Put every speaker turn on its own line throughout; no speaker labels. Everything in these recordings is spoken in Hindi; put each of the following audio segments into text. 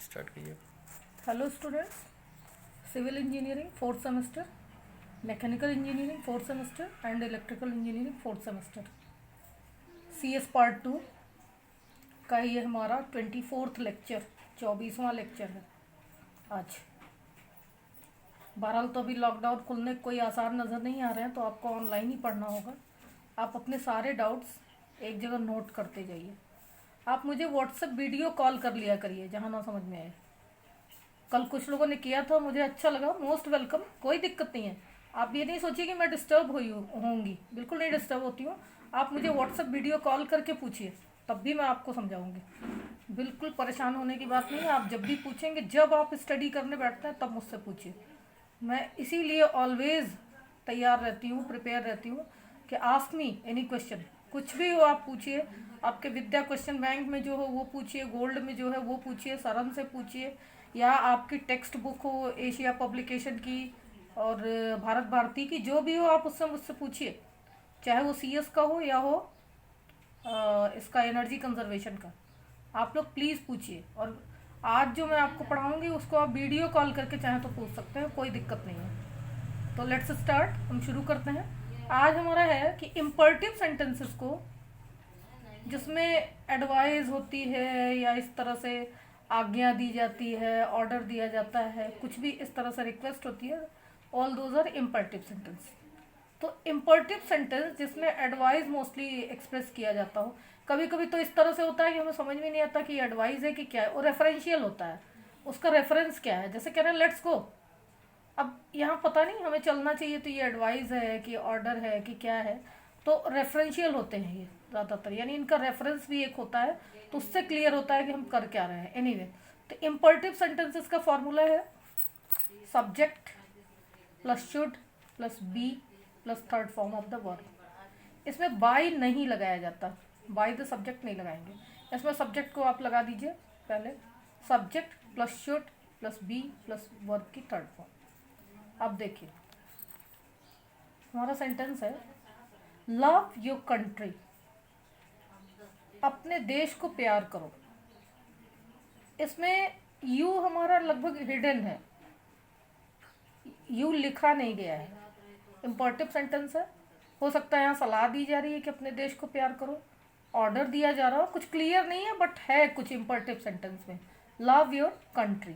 स्टार्ट कीजिए।
Hello students, civil engineering fourth semester, mechanical engineering fourth semester and electrical engineering fourth semester, CS part 2 का ये हमारा 24th लेक्चर, 24वां लेक्चर है आज। बहरहाल तो अभी लॉकडाउन खुलने के कोई आसार नज़र नहीं आ रहे हैं, तो आपको ऑनलाइन ही पढ़ना होगा। आप अपने सारे डाउट्स एक जगह नोट करते जाइए। आप मुझे व्हाट्सएप वीडियो कॉल कर लिया करिए जहाँ ना समझ में आए। कल कुछ लोगों ने किया था, मुझे अच्छा लगा, मोस्ट वेलकम, कोई दिक्कत नहीं है। आप ये नहीं सोचिए कि मैं डिस्टर्ब हुई होंगी, बिल्कुल नहीं डिस्टर्ब होती हूँ। आप मुझे व्हाट्सएप वीडियो कॉल करके पूछिए, तब भी मैं आपको समझाऊंगी। बिल्कुल परेशान होने की बात नहीं है। आप जब भी पूछेंगे, जब आप स्टडी करने बैठते हैं, तब मुझसे पूछिए। मैं इसीलिए ऑलवेज तैयार रहती हूँ, प्रिपेयर रहती हूँ कि आस्क मी एनी क्वेश्चन, कुछ भी हो आप पूछिए। आपके विद्या क्वेश्चन बैंक में जो हो वो पूछिए, गोल्ड में जो है वो पूछिए, सरन से पूछिए, या आपकी टेक्स्ट बुक हो एशिया पब्लिकेशन की और भारत भारती की, जो भी हो आप उससे मुझसे पूछिए। चाहे वो CS का हो या हो इसका एनर्जी कंजर्वेशन का, आप लोग प्लीज़ पूछिए। और आज जो मैं आपको पढ़ाऊंगी उसको आप वीडियो कॉल करके चाहे तो पूछ सकते हैं, कोई दिक्कत नहीं है। तो लेट्स स्टार्ट, हम शुरू करते हैं। आज हमारा है कि इम्पर्टिव सेंटेंसेस को, जिसमें एडवाइस होती है या इस तरह से आज्ञा दी जाती है, ऑर्डर दिया जाता है, कुछ भी इस तरह से रिक्वेस्ट होती है, ऑल दोज आर इम्पर्टिव सेंटेंस। तो इम्पर्टिव सेंटेंस जिसमें एडवाइस मोस्टली एक्सप्रेस किया जाता हो, कभी कभी तो इस तरह से होता है कि हमें समझ में नहीं आता कि एडवाइस है कि क्या है, और रेफरेंशियल होता है, उसका रेफरेंस क्या है। जैसे कह रहे हैं लेट्स गो, अब यहाँ पता नहीं हमें चलना चाहिए तो ये एडवाइस है कि ऑर्डर है कि क्या है, तो रेफरेंशियल होते हैं ये ज़्यादातर, यानी इनका रेफरेंस भी एक होता है, तो उससे क्लियर होता है कि हम कर क्या रहे हैं। एनीवे, तो इम्पर्टिव सेंटेंसेस का फॉर्मूला है subject plus should plus be plus third form of the verb. इसमें बाय नहीं लगाया जाता, बाय द सब्जेक्ट नहीं लगाएंगे। इसमें सब्जेक्ट को आप लगा दीजिए पहले, subject plus should plus be plus verb की थर्ड फॉर्म। अब देखिए हमारा सेंटेंस है लव योर कंट्री, अपने देश को प्यार करो। इसमें यू हमारा लगभग हिडन है, यू लिखा नहीं गया है, इम्पर्टिव सेंटेंस है। हो सकता है यहाँ सलाह दी जा रही है कि अपने देश को प्यार करो, ऑर्डर दिया जा रहा हो, कुछ क्लियर नहीं है, बट है कुछ इम्पर्टिव सेंटेंस में। लव योर कंट्री,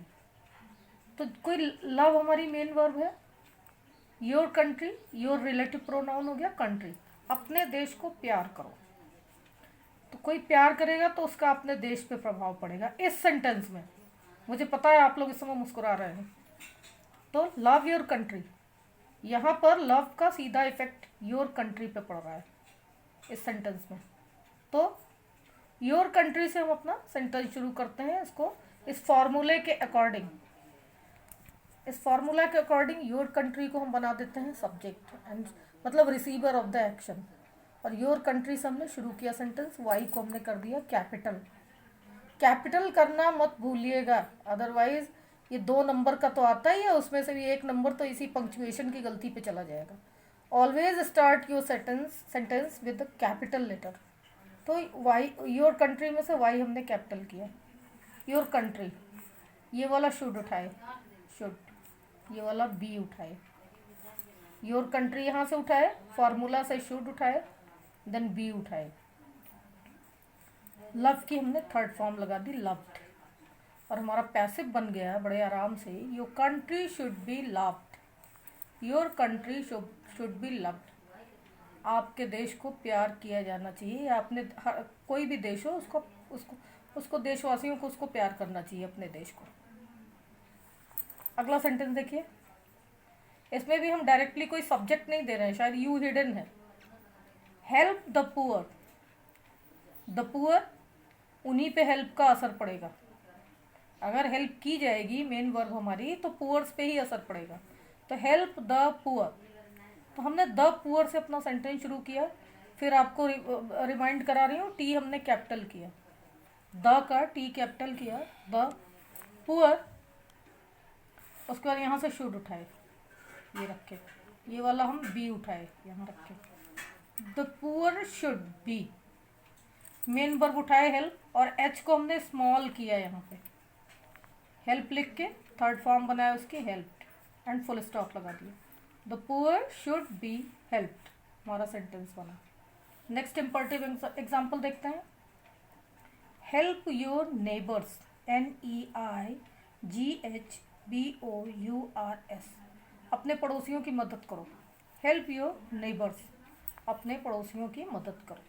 तो कोई लव हमारी मेन वर्ब है, your country your relative pronoun हो गया कंट्री, अपने देश को प्यार करो। तो कोई प्यार करेगा तो उसका अपने देश पे प्रभाव पड़ेगा इस सेंटेंस में। मुझे पता है आप लोग इस समय मुस्कुरा रहे हैं। तो लव योर कंट्री, यहाँ पर लव का सीधा इफेक्ट योर कंट्री पे पड़ रहा है इस सेंटेंस में। तो योर कंट्री से हम अपना सेंटेंस शुरू करते हैं। इसको इस फॉर्मूले के अकॉर्डिंग, इस फॉर्मूला के अकॉर्डिंग योर कंट्री को हम बना देते हैं सब्जेक्ट एंड मतलब रिसीवर ऑफ द एक्शन। और योर कंट्री से हमने शुरू किया सेंटेंस, वाई को हमने कर दिया कैपिटल। कैपिटल करना मत भूलिएगा, अदरवाइज ये 2 नंबर का तो आता ही है, उसमें से भी 1 नंबर तो इसी पंक्चुएशन की गलती पे चला जाएगा। Always start your sentence with the capital letter. तो वाई, योर कंट्री में से वाई हमने कैपिटल किया। योर कंट्री, ये वाला शुड उठाए, शुड, ये वाला बी उठाए। योर कंट्री यहाँ से उठाए, फॉर्मूला से शुड उठाए, देन बी उठाए। लव की हमने थर्ड फॉर्म लगा दी लव्ड, और हमारा पैसिव बन गया है बड़े आराम से, your country should be loved, your country should be loved. आपके देश को प्यार किया जाना चाहिए, या अपने कोई भी देश हो उसको उसको उसको देशवासियों को उसको प्यार करना चाहिए अपने देश को। अगला सेंटेंस देखिए, इसमें भी हम डायरेक्टली कोई सब्जेक्ट नहीं दे रहे हैं, शायद यू हिडन है। Help the poor, the poor, उन्हीं पे हेल्प का असर पड़ेगा। अगर हेल्प की जाएगी मेन वर्ब हमारी, तो पुअर्स पे ही असर पड़ेगा। तो हेल्प द पुअर, तो हमने द पुअर से अपना सेंटेंस शुरू किया। फिर आपको रिमाइंड करा रही हूँ, टी हमने कैपिटल किया, द का टी कैपिटल किया, द पुअर। उसके बाद यहाँ से शुड उठाए, ये रखे, ये वाला हम बी उठाए, यहाँ रखे, the poor should be, main verb उठाए हेल्प, और एच को हमने स्मॉल किया यहाँ पे, हेल्प लिख के थर्ड फॉर्म बनाया उसकी हेल्प एंड फुल स्टॉप लगा दिया। The poor should be helped, हमारा सेंटेंस बना। नेक्स्ट इंपरेटिव एग्जाम्पल देखते हैं। हेल्प योर नेबर्स, NEIGHBOURS, अपने पड़ोसियों की मदद करो। हेल्प योर नेबर्स, अपने पड़ोसियों की मदद करो।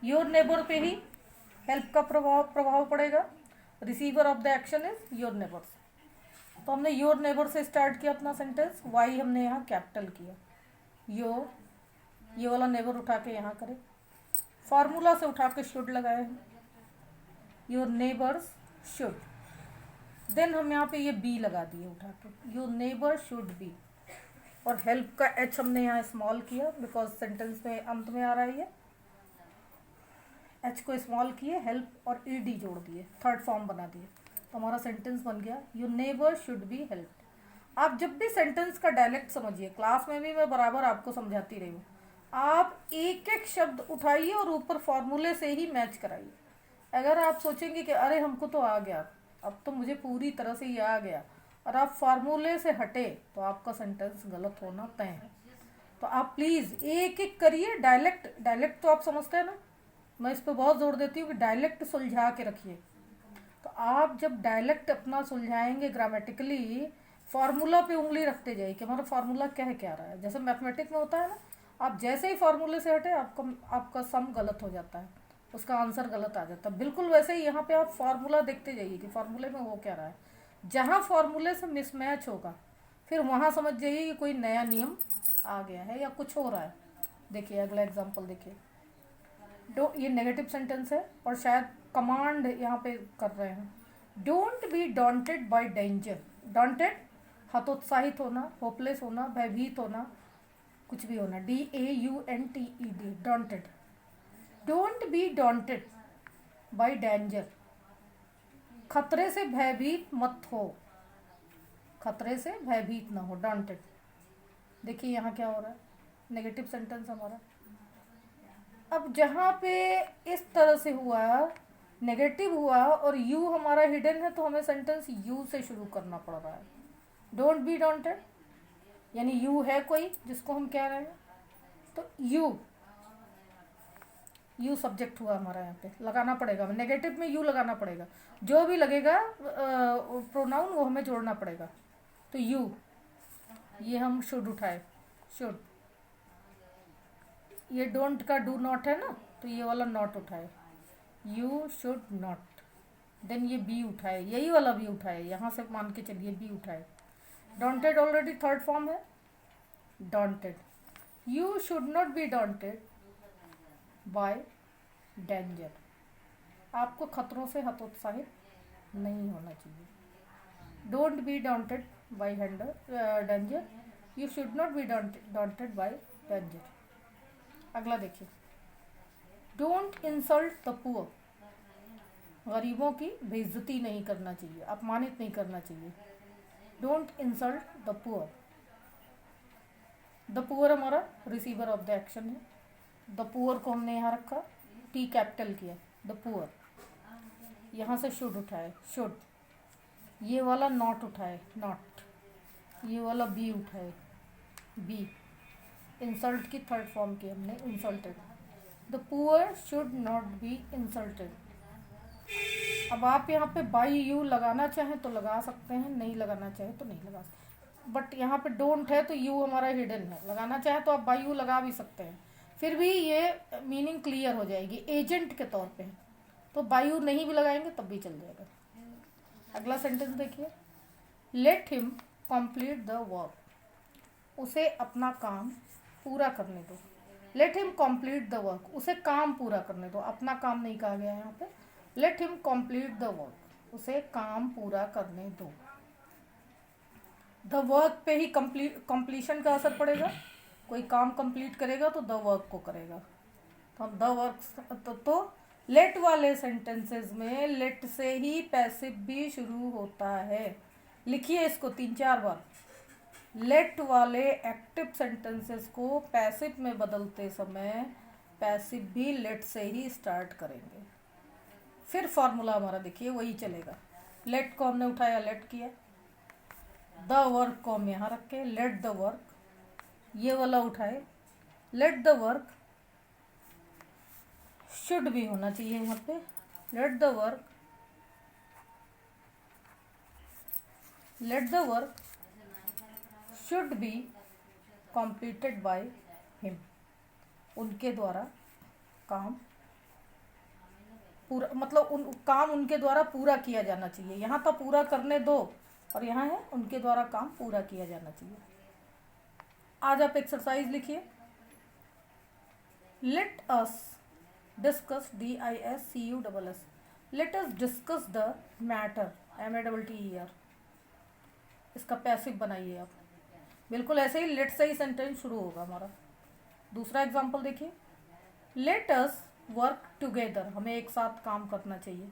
योर नेबर पे ही हेल्प का प्रभाव पड़ेगा। Receiver of the action is your neighbours. तो हमने योर नेबर से स्टार्ट किया अपना सेंटेंस, वाई हमने यहाँ कैपिटल किया। योर, ये वाला नेबर उठा के यहाँ करें, फार्मूला से उठा के शुड लगाए हैं, योर नेबर्स शुड। देन हम यहाँ पे ये बी लगा दिए उठा के, योर नेबर शुड बी। और हेल्प का एच हमने यहाँ स्मॉल किया बिकॉज सेंटेंस में अंत में आ रहा है ये, एच को स्मॉल किए, हेल्प और ईडी जोड़ दिए, थर्ड फॉर्म बना दिए, तो हमारा सेंटेंस बन गया your neighbour should be helped. आप जब भी सेंटेंस का डायलेक्ट समझिए, क्लास में भी मैं बराबर आपको समझाती रही हूँ, आप एक एक शब्द उठाइए और ऊपर फॉर्मूले से ही मैच कराइए। अगर आप सोचेंगे कि अरे हमको तो आ गया, अब तो मुझे पूरी तरह से ये आ गया, और आप फार्मूले से हटे, तो आपका सेंटेंस गलत होना तय है। तो आप प्लीज़ एक एक करिए। डायलेक्ट तो आप समझते हैं ना, मैं इस पर बहुत जोर देती हूँ कि डायलेक्ट सुलझा के रखिए। तो आप जब डायलेक्ट अपना सुलझाएंगे ग्रामेटिकली, फार्मूला पे उंगली रखते जाइए कि हमारा फार्मूला कह क्या रहा है। जैसे मैथमेटिक्स में होता है ना, आप जैसे ही फार्मूले से हटे आपका सम गलत हो जाता है, उसका आंसर गलत आ जाता है। बिल्कुल वैसे ही यहाँ पे आप फार्मूला देखते जाइए कि फार्मूले में हो क्या रहा है। जहाँ फार्मूले से मिसमैच होगा, फिर वहाँ समझ जाइए कि कोई नया नियम आ गया है या कुछ हो रहा है। देखिए अगला एग्जाम्पल देखिए। ये नेगेटिव सेंटेंस है और शायद कमांड यहाँ पे कर रहे हैं। Don't be daunted by danger. Daunted, हतोत्साहित होना, होपलेस होना, भयभीत होना, कुछ भी होना, DAUNTED, daunted. Don't be daunted by danger, खतरे से भयभीत मत हो, खतरे से भयभीत ना हो, डॉन्टेड। देखिए यहाँ क्या हो रहा है, नेगेटिव सेंटेंस हमारा। अब जहाँ पे इस तरह से हुआ, नेगेटिव हुआ और यू हमारा हिडन है, तो हमें सेंटेंस यू से शुरू करना पड़ रहा है। डोंट बी डॉन्टेड यानी यू है कोई जिसको हम कह रहे हैं, तो यू सब्जेक्ट हुआ हमारा, यहाँ पे लगाना पड़ेगा, नेगेटिव में यू लगाना पड़ेगा। जो भी लगेगा प्रोनाउन वो हमें जोड़ना पड़ेगा। तो यू, ये हम शुड उठाए, शुड। ये डोंट का डू नॉट है ना, तो ये वाला नॉट उठाए, यू शुड नॉट। देन ये बी उठाए, यही वाला बी उठाए, यहाँ से मान के चलिए बी उठाए। डॉन्टेड ऑलरेडी थर्ड फॉर्म है, daunted. You should not be daunted by danger, आपको खतरों से हतोत्साहित नहीं होना चाहिए। Don't be daunted by danger, you should not be daunted by danger. अगला देखिए, डोंट इंसल्ट द पुअर, गरीबों की बेइज्जती नहीं करना चाहिए, अपमानित नहीं करना चाहिए। Don't insult the poor. The poor हमारा रिसीवर ऑफ द एक्शन है। द पुअर को हमने यहाँ रखा, टी कैपिटल किया, द पुअर। यहाँ से शुड उठाए, शुड। ये वाला नॉट उठाए, नॉट। ये वाला बी उठाए, बी। इंसल्ट की थर्ड फॉर्म की हमने, insulted. The poor should not be insulted. अब आप यहाँ पे बाई यू लगाना चाहें तो लगा सकते हैं, नहीं लगाना चाहें तो नहीं लगा सकते। बट यहाँ पे डोंट है तो यू हमारा हिडन है, लगाना चाहें तो आप बाई यू लगा भी सकते हैं, फिर भी ये मीनिंग क्लियर हो जाएगी, एजेंट के तौर पे। तो बाई यू नहीं भी लगाएंगे तब भी चल जाएगा। अगला सेंटेंस देखिए, let him complete the work, उसे अपना काम पूरा करने दो। Let him complete the work, उसे काम पूरा करने दो, अपना काम नहीं कहा गया है यहाँ पे। Let him complete the work, उसे काम पूरा करने दो। द वर्क पे ही कंप्लीशन का असर पड़ेगा, कोई काम कंप्लीट करेगा तो द वर्क को करेगा। तो द वर्क, तो लेट वाले सेंटेंसेस में लेट से ही पैसिव भी शुरू होता है। लिखिए इसको 3-4 बार। लेट वाले एक्टिव सेंटेंसेस को पैसिव में बदलते समय पैसिव भी लेट से ही स्टार्ट करेंगे। फिर फॉर्मूला हमारा देखिए वही चलेगा। लेट को हमने उठाया, लेट किया। द वर्क को हम यहाँ रख के लेट द वर्क, ये वाला उठाए, लेट द वर्क शुड भी होना चाहिए यहाँ पे, let the work, let the work should be completed by him, उनके द्वारा काम पूरा, मतलब काम उनके द्वारा पूरा किया जाना चाहिए। यहाँ तो पूरा करने दो और यहाँ है उनके द्वारा काम पूरा किया जाना चाहिए। आज आप एक्सरसाइज लिखिए। Let us discuss, DISCUSS, let us discuss the matter, MATTER, इसका पैसिव बनाइए आप। बिल्कुल ऐसे ही लेट से ही सेंटेंस शुरू होगा हमारा। दूसरा एग्जांपल देखिए, लेट अस वर्क टुगेदर, हमें एक साथ काम करना चाहिए।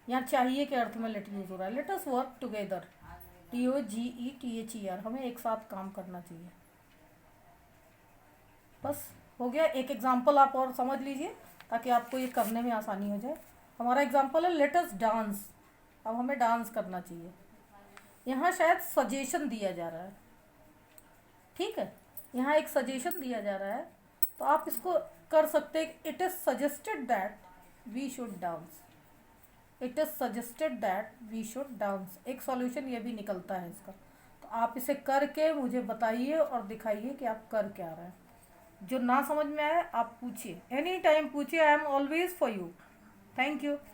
यहाँ चाहिए के अर्थ में लेट यूज हो रहा है। Let us work together, TOGETHER, हमें एक साथ काम करना चाहिए। बस हो गया। एक एग्जांपल आप और समझ लीजिए ताकि आपको ये करने में आसानी हो जाए। हमारा एग्जांपल है लेट अस डांस, अब हमें डांस करना चाहिए। यहाँ शायद सजेशन दिया जा रहा है, ठीक है, यहाँ एक सजेशन दिया जा रहा है तो आप इसको कर सकते हैं। It is suggested that we should dance, it is suggested that we should dance, एक सॉल्यूशन ये भी निकलता है इसका। तो आप इसे करके मुझे बताइए और दिखाइए कि आप कर क्या रहे हैं। जो ना समझ में आए आप पूछिए, एनी टाइम पूछिए, I am always for you. Thank you.